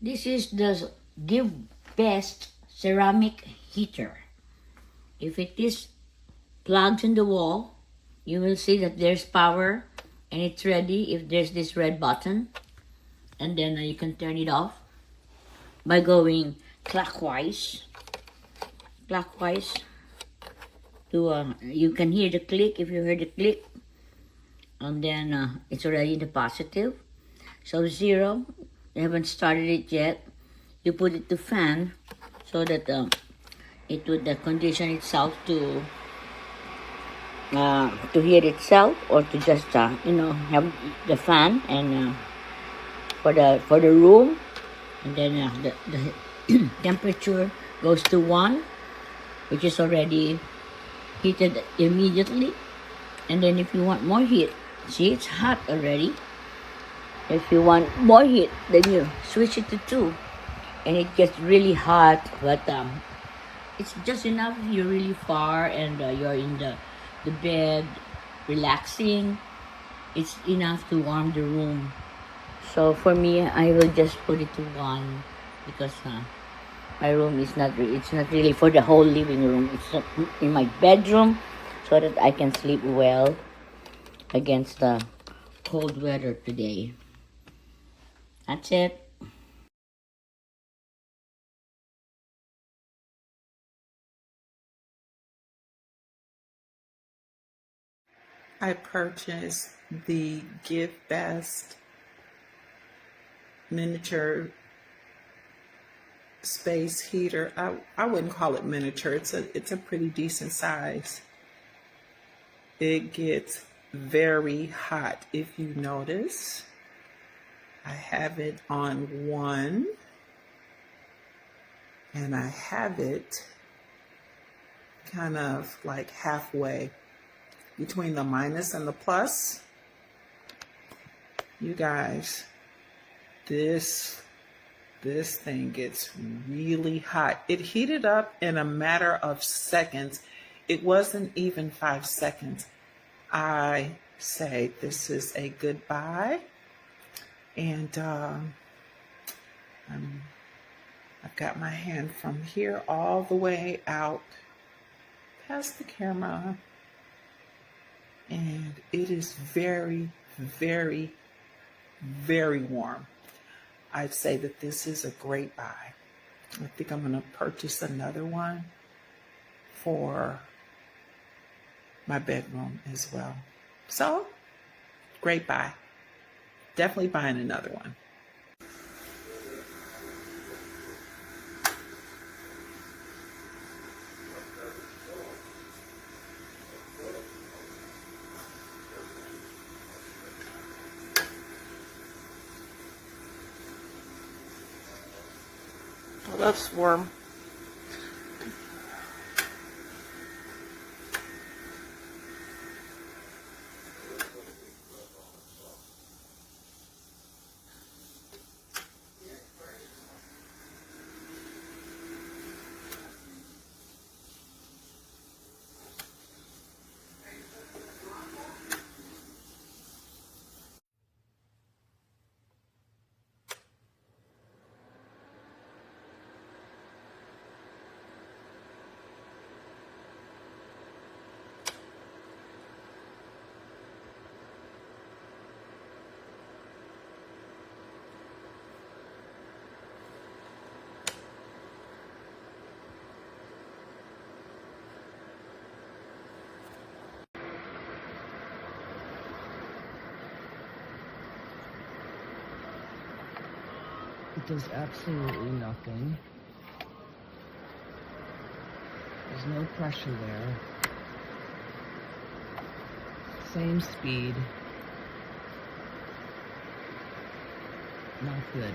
This is the GiveBest ceramic heater. If it is plugged in the wall, you will see that there's power and it's ready if there's this red button. And then you can turn it off by going clockwise. You can hear the click. If you hear the click, and then it's already in the positive. So 0, you haven't started it yet. You put it to fan so that it would condition itself to heat itself, or to just have the fan and for the room, and then the temperature goes to 1, which is already heated immediately. And then if you want more heat, see, it's hot already. If you want more heat, then you switch it to 2, and it gets really hot. But it's just enough if you're really far and you're in the bed relaxing. It's enough to warm the room. So for me, I will just put it to 1 because my room is it's not really for the whole living room. It's in my bedroom so that I can sleep well against the cold weather today. That's it. I purchased the GiveBest miniature space heater. I wouldn't call it miniature. It's a pretty decent size. It gets very hot. If you notice, I have it on 1, and I have it kind of like halfway between the minus and the plus. You guys, this thing gets really hot. It heated up in a matter of seconds. It wasn't even 5 seconds. I say this is a good buy. And I've got my hand from here all the way out past the camera. And it is very, very, very warm. I'd say that this is a great buy. I think I'm going to purchase another one for my bedroom as well. So, great buy. Definitely buying another one. I love Swarm. It does absolutely nothing. There's no pressure there. Same speed. Not good.